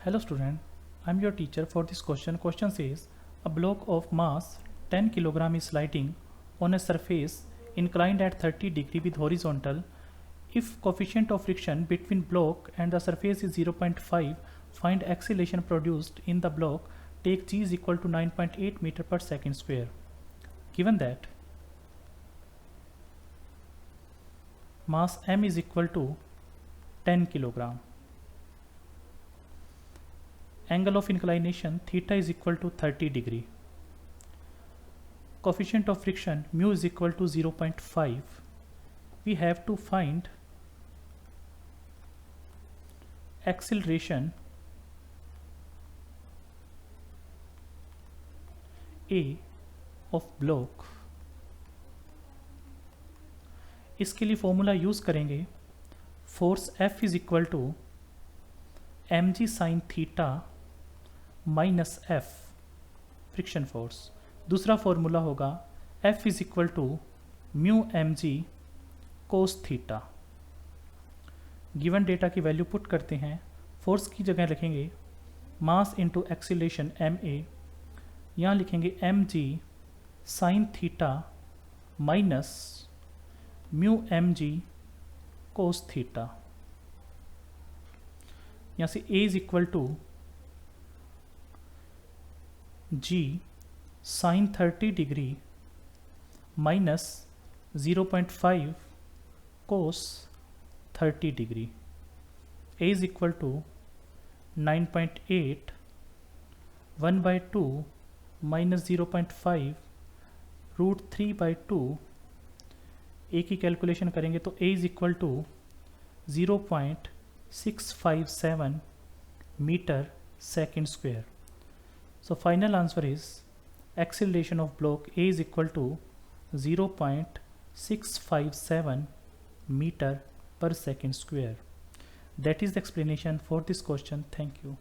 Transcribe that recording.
Hello student, I am your teacher for this question. Question says a block of mass 10 kg is sliding on a surface inclined at 30 degree with horizontal. If coefficient of friction between block and the surface is 0.5, find acceleration produced in the block. Take g is equal to 9.8 meter per second square. Given that mass m is equal to 10 kilogram, angle of inclination theta is equal to 30 degree, coefficient of friction mu is equal to 0.5, we have to find acceleration A of block. इसके लिए formula use करेंगे force F is equal to mg sine theta minus F friction force. दूसरा formula होगा F is equal to mu mg cos theta. Given data की value put करते हैं. Force की जगह लिखेंगे मास इंटू एक्सीलरेशन ma, यहाँ लिखेंगे mg sine theta minus mu mg cos theta. यहाँ से a is equal to g sine 30 degree minus 0.5 cos 30 degree. a is equal to 9.8 1/2 minus 0.5 √3/2. a की कैलकुलेशन करेंगे तो a is equal to 0.657 metre second square. So final answer is acceleration of block A is equal to 0.657 meter per second square. That is the explanation for this question. Thank you.